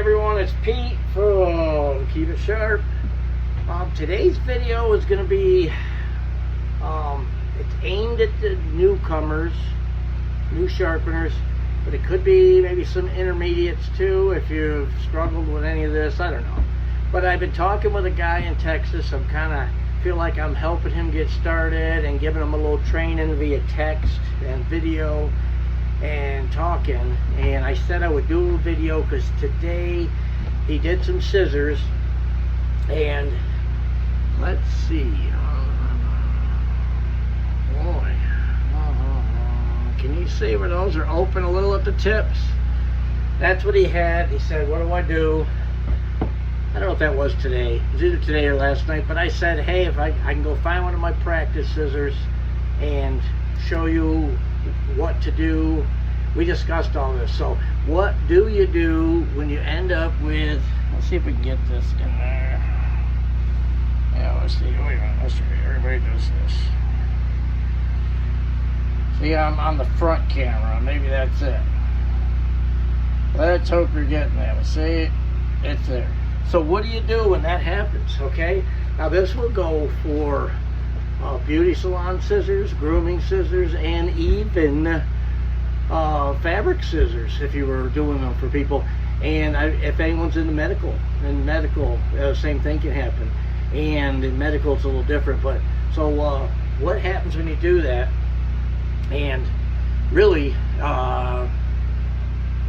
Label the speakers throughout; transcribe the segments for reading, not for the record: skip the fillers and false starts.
Speaker 1: everyone, it's Pete from Keep It Sharp. Today's video is going to be, it's aimed at the newcomers, new sharpeners, but it could be maybe some intermediates too if you've struggled with any of this, I don't know. But I've been talking with a guy in Texas. I'm kind of feel like I'm helping him get started and giving him a little training via text and video and talking, and I said I would do a video because today he did some scissors, and let's see, boy, can you see where those are open a little at the tips? That's what he had. He said, what do I do? I don't know if that was today. It was either today or last night, but I said, hey, if I can go find one of my practice scissors and show you what to do. We discussed all this. So what do you do when you end up with, let's see if we can get this in there. Yeah, let's see. Wait a minute. Let's see. Everybody does this. See, I'm on the front camera. Maybe that's it. Let's hope you're getting that. See, it's there. So what do you do when that happens? Okay, now this will go for beauty salon scissors, grooming scissors, and even fabric scissors if you were doing them for people. And if anyone's in the medical, same thing can happen. And in medical it's a little different. But so what happens when you do that? And really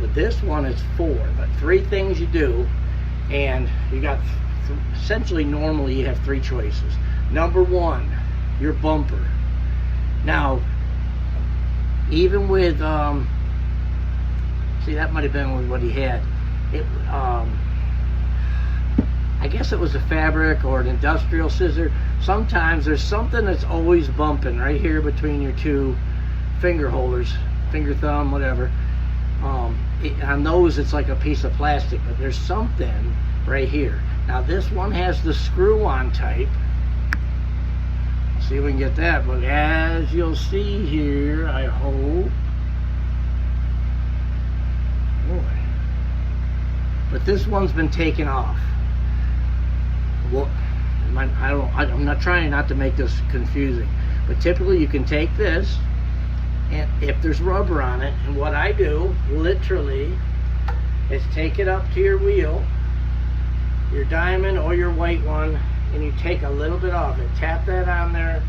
Speaker 1: with this one it's 4, but 3 things you do, and you got essentially normally you have 3 choices. Number 1, your bumper. Now, even with, see, that might have been with what he had. It, I guess it was a fabric or an industrial scissor. Sometimes there's something that's always bumping right here between your 2 finger holders, finger, thumb, whatever. On those, it's like a piece of plastic, but there's something right here. Now, this one has the screw-on type. See if we can get that, but as you'll see here, I hope. Boy. But this one's been taken off. Well, I'm not trying not to make this confusing, but typically you can take this, and if there's rubber on it, and what I do, literally, is take it up to your wheel, your diamond or your white one, and you take a little bit off it. Tap that on there,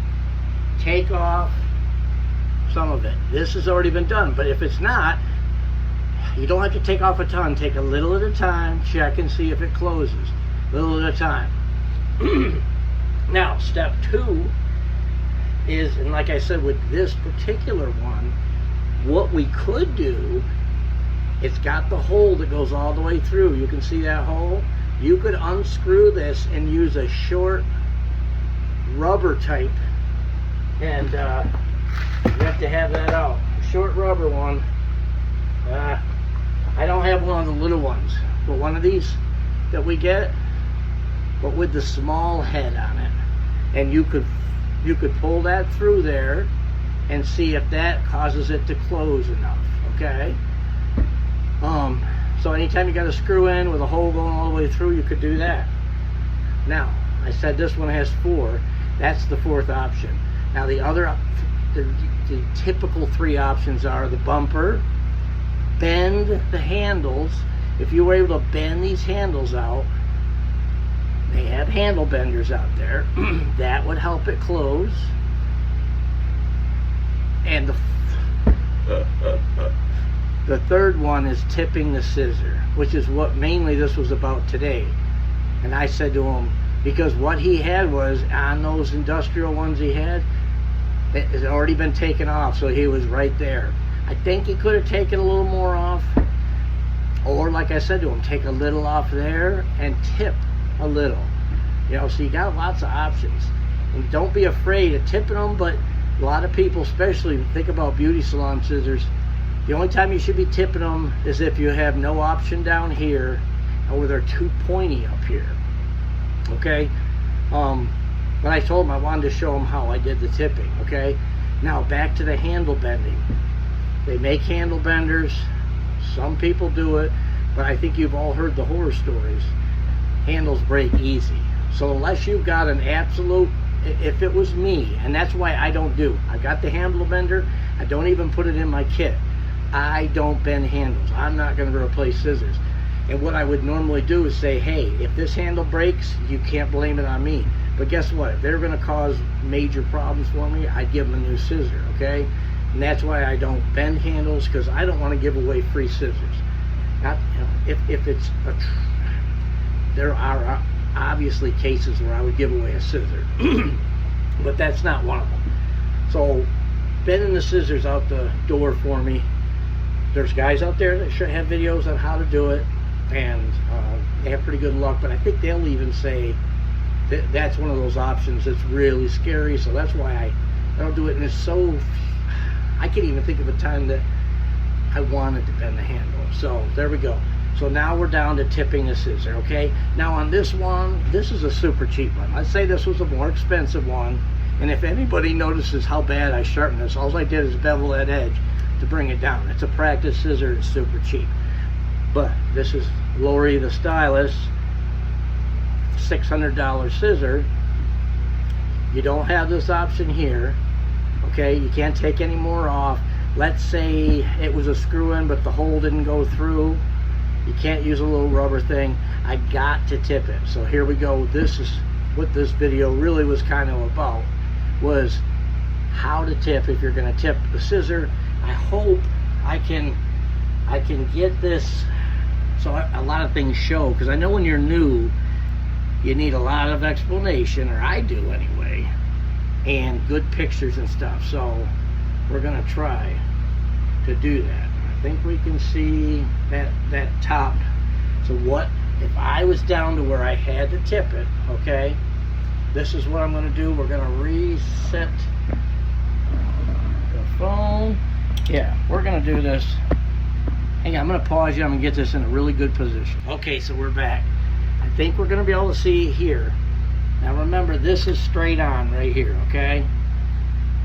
Speaker 1: take off some of it. This has already been done, but if it's not, you don't have to take off a ton. Take a little at a time, check and see if it closes. Little at a time. Now, step 2 is, and like I said with this particular one, what we could do, it's got the hole that goes all the way through. You can see that hole? You could unscrew this and use a short rubber type, and you have to have that out. Short rubber one. I don't have one of the little ones, but one of these that we get, but with the small head on it, and you could pull that through there and see if that causes it to close enough. Okay. So anytime you got a screw in with a hole going all the way through, you could do that. Now, I said this one has 4. That's the 4th option. Now the other, the typical 3 options are the bumper, bend the handles. If you were able to bend these handles out, they have handle benders out there. That would help it close. And the 3rd one is tipping the scissor, which is what mainly this was about today. And I said to him, because what he had was, on those industrial ones he had, it had already been taken off, so he was right there. I think he could have taken a little more off, or like I said to him, take a little off there and tip a little. You know, so you got lots of options. And don't be afraid of tipping them, but a lot of people, especially think about beauty salon scissors, the only time you should be tipping them is if you have no option down here, or they're too pointy up here. Okay? But I told him I wanted to show him how I did the tipping. Okay? Now back to the handle bending. They make handle benders. Some people do it. but I think you've all heard the horror stories. Handles break easy. So unless you've got an absolute, if it was me, and that's why I don't do, I got the handle bender, I don't even put it in my kit. I don't bend handles. I'm not going to replace scissors. And what I would normally do is say, hey, if this handle breaks, you can't blame it on me. But guess what? If they're going to cause major problems for me, I'd give them a new scissor, okay? And that's why I don't bend handles, because I don't want to give away free scissors. Not, if it's there are obviously cases where I would give away a scissor, but that's not one of them. So bending the scissors out the door for me, there's guys out there that should have videos on how to do it, and they have pretty good luck, but I think they'll even say that that's one of those options that's really scary. So that's why I don't do it. And it's so, I can't even think of a time that I wanted to bend the handle. So there we go. So now we're down to tipping the scissor, okay? Now on this one, this is a super cheap one. I'd say this was a more expensive one. And if anybody notices how bad I sharpen this, all I did is bevel that edge to bring it down. It's a practice scissor, it's super cheap. But this is Lori the Stylist, $600 scissor. You don't have this option here, okay? You can't take any more off. Let's say it was a screw in but the hole didn't go through. You can't use a little rubber thing. I got to tip it. So here we go. This is what this video really was kind of about, was how to tip if you're going to tip the scissor. I hope I can get this so a lot of things show, because I know when you're new you need a lot of explanation, or I do anyway, and good pictures and stuff. So we're going to try to do that. I think we can see that top. So what if I was down to where I had to tip it, okay? This is what I'm going to do. We're going to reset the phone. Yeah, we're going to do this. Hang on, I'm going to pause you. I'm going to get this in a really good position. Okay, so we're back. I think we're going to be able to see here. Now remember, this is straight on right here, okay?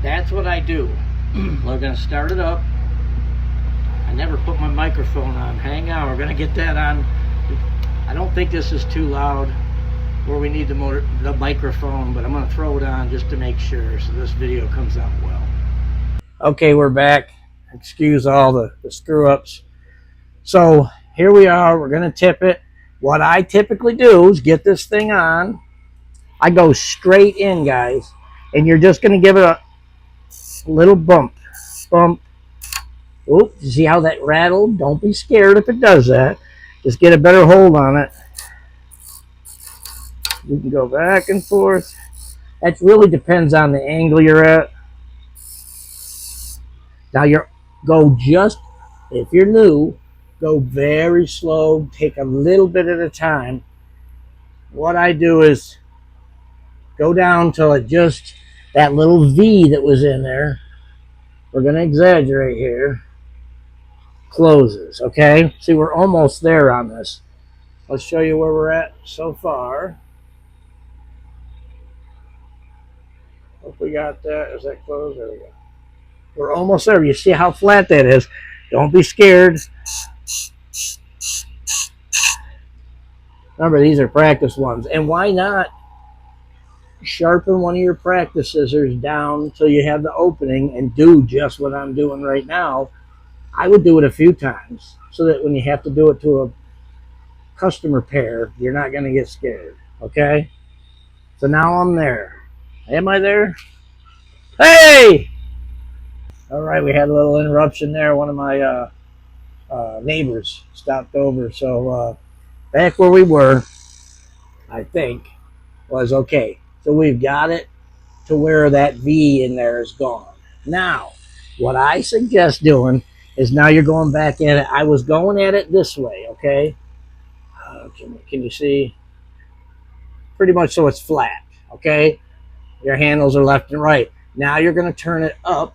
Speaker 1: That's what I do. We're going to start it up. I never put my microphone on. Hang on, we're going to get that on. I don't think this is too loud where we need the microphone, but I'm going to throw it on just to make sure so this video comes out well. Okay, we're back. Excuse all the screw ups. So here we are. We're going to tip it. What I typically do is get this thing on. I go straight in, guys, and you're just going to give it a little bump. Bump. Oops, you see how that rattled? Don't be scared if it does that. Just get a better hold on it. You can go back and forth. That really depends on the angle you're at. Now if you're new, go very slow, take a little bit at a time. What I do is go down till it just, that little V that was in there, we're going to exaggerate here, closes, okay? See, we're almost there on this. Let's show you where we're at so far. Hope we got that. Is that closed? There we go. We're almost there. You see how flat that is. Don't be scared. Remember, these are practice ones. And why not sharpen one of your practice scissors down till you have the opening and do just what I'm doing right now. I would do it a few times so that when you have to do it to a customer pair, you're not going to get scared, okay? So now I'm there. Am I there? Hey! All right, we had a little interruption there. One of my neighbors stopped over. So back where we were, I think, was okay. So we've got it to where that V in there is gone. Now, what I suggest doing is now you're going back at it. I was going at it this way, okay? Can you see? Pretty much so it's flat, okay? Your handles are left and right. Now you're going to turn it up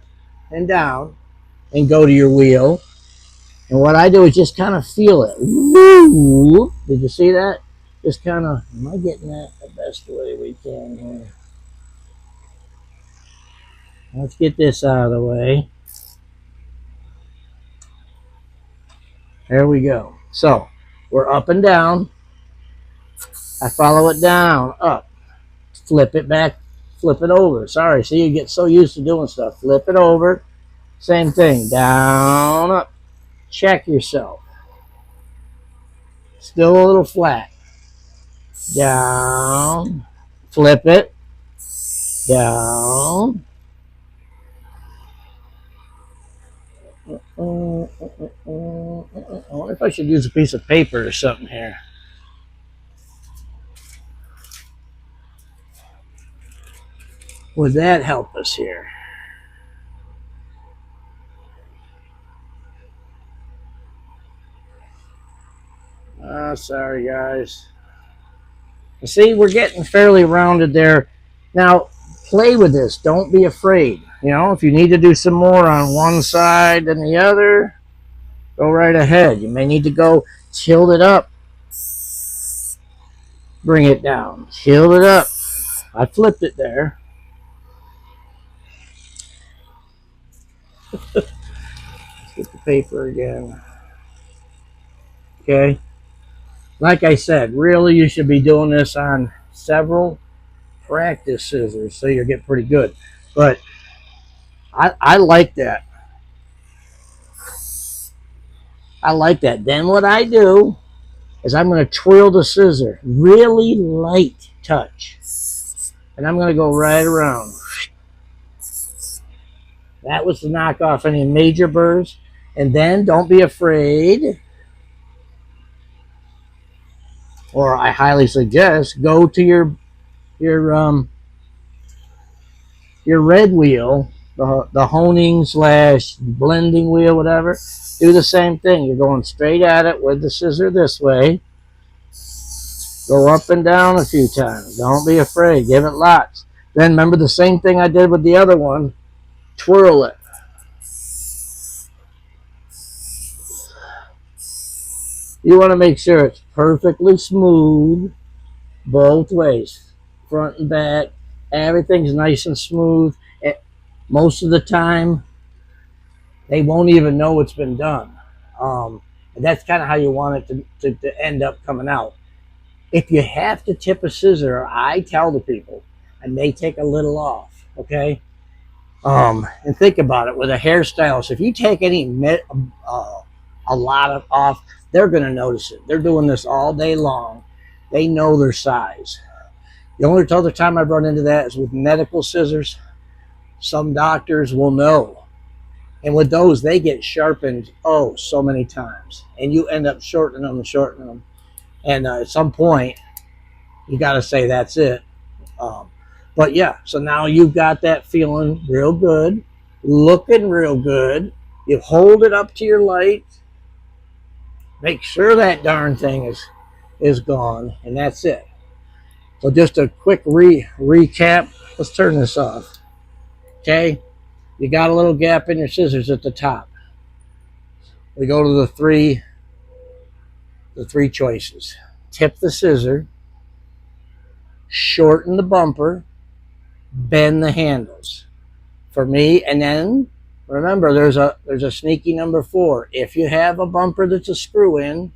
Speaker 1: and down and go to your wheel. And what I do is just kind of feel it. Woo! Did you see that? Just kind of, am I getting that the best way we can here? Let's get this out of the way. There we go. So We're up and down. I follow it down, up, flip it back, flip it over. Sorry, see, you get so used to doing stuff. Flip it over, same thing, down, up. Check yourself. Still a little flat. Down, flip it, down. I wonder if I should use a piece of paper or something here. Would that help us here? Sorry, guys. See, we're getting fairly rounded there. Now, play with this. Don't be afraid. You know, if you need to do some more on one side than the other, go right ahead. You may need to go tilt it up. Bring it down. Tilt it up. I flipped it there. Let's get the paper again. Okay. Like I said, really you should be doing this on several practice scissors so you'll get pretty good. But I like that. I like that. Then what I do is I'm going to twirl the scissor. Really light touch. And I'm going to go right around. That was to knock off any major burrs. And then don't be afraid, or I highly suggest, go to your red wheel, the honing / blending wheel, whatever. Do the same thing. You're going straight at it with the scissor this way. Go up and down a few times. Don't be afraid. Give it lots. Then remember the same thing I did with the other one. Twirl it. You want to make sure it's perfectly smooth both ways, front and back. Everything's nice and smooth. Most of the time, they won't even know it's been done. And that's kind of how you want it to end up coming out. If you have to tip a scissor, I tell the people, I may take a little off, okay? And think about it with a hairstylist. If you take a lot of off, they're going to notice it. They're doing this all day long. They know their size. The only other time I've run into that is with medical scissors. Some doctors will know. And with those, they get sharpened, so many times. And you end up shortening them. And at some point, you got to say that's it. But yeah, so now you've got that feeling real good, looking real good. You hold it up to your light. Make sure that darn thing is gone, and that's it. So just a quick recap. Let's turn this off. Okay, you got a little gap in your scissors at the top. We go to the three choices. Tip the scissor, shorten the bumper, bend the handles. For me, and then remember, there's a sneaky number 4. If you have a bumper that's a screw in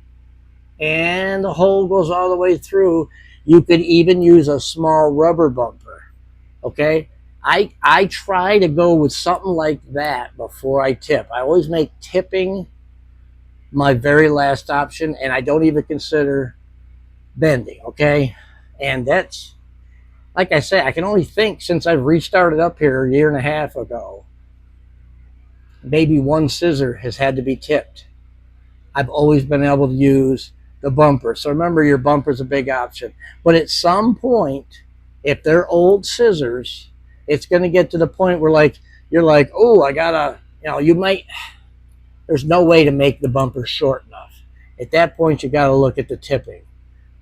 Speaker 1: and the hole goes all the way through, you could even use a small rubber bumper. Okay, I try to go with something like that before I tip. I always make tipping my very last option, and I don't even consider bending. Okay, and that's, like I say, I can only think since I've restarted up here a year and a half ago, maybe one scissor has had to be tipped. I've always been able to use the bumper. So remember, your bumper is a big option. But at some point, if they're old scissors, it's going to get to the point where you're like, oh, I gotta, there's no way to make the bumper short enough. At that point, you got to look at the tipping.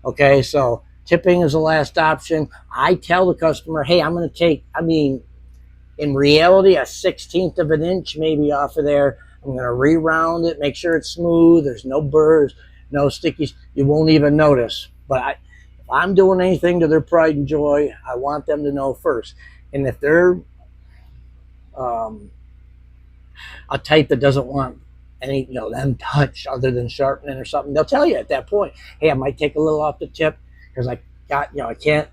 Speaker 1: Okay, so tipping is the last option. I tell the customer, hey, I'm going to take, in reality, a 1/16 of an inch maybe off of there. I'm going to re-round it, make sure it's smooth. There's no burrs, no stickies. You won't even notice. But if I'm doing anything to their pride and joy, I want them to know first. And if they're a type that doesn't want any, them touch other than sharpening or something, they'll tell you at that point, hey, I might take a little off the tip because I got, I can't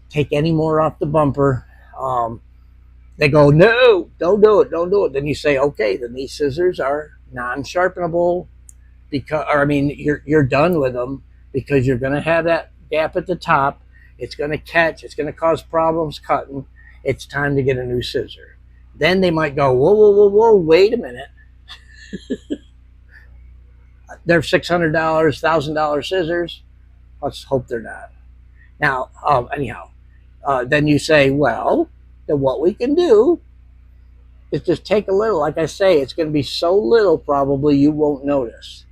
Speaker 1: take any more off the bumper. They go, no, don't do it, don't do it. Then you say, okay, then these scissors are non-sharpenable because, or I mean, you're done with them because you're going to have that gap at the top. It's going to catch. It's going to cause problems cutting. It's time to get a new scissor. Then they might go, whoa, whoa, whoa, whoa, wait a minute. They're $600, $1,000 scissors. Let's hope they're not. Now, anyhow, then you say, well, then what we can do is just take a little. Like I say, it's going to be so little probably you won't notice.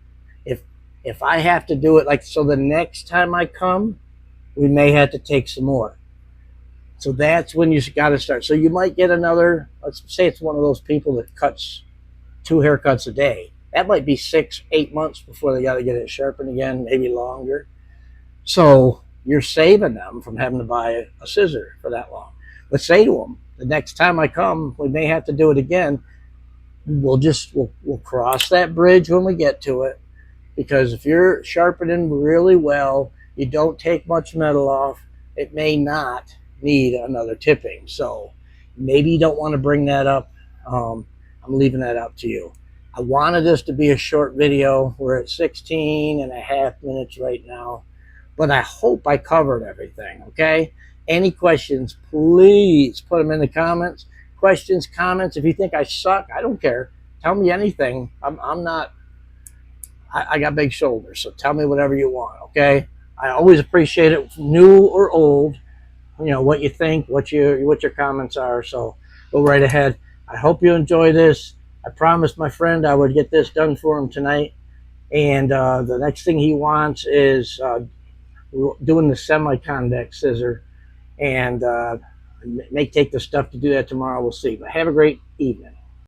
Speaker 1: If I have to do it, like, so the next time I come, we may have to take some more. So that's when you got to start. So you might get another, let's say it's one of those people that cuts 2 haircuts a day. That might be 6, 8 months before they got to get it sharpened again, maybe longer. So you're saving them from having to buy a scissor for that long. But say to them, the next time I come, we may have to do it again. We'll cross that bridge when we get to it. Because if you're sharpening really well, you don't take much metal off, it may not need another tipping. So maybe you don't want to bring that up. I'm leaving that up to you. I wanted this to be a short video. We're at 16.5 minutes right now, but I hope I covered everything, okay? Any questions, please put them in the comments. Questions, comments. If you think I suck, I don't care. Tell me anything. I'm not, I got big shoulders, so tell me whatever you want, okay? I always appreciate it, new or old, what you think, what your comments are, so go right ahead. I hope you enjoy this. I promised my friend I would get this done for him tonight, and the next thing he wants is doing the semi-convex scissor, and may take the stuff to do that tomorrow. We'll see, but have a great evening.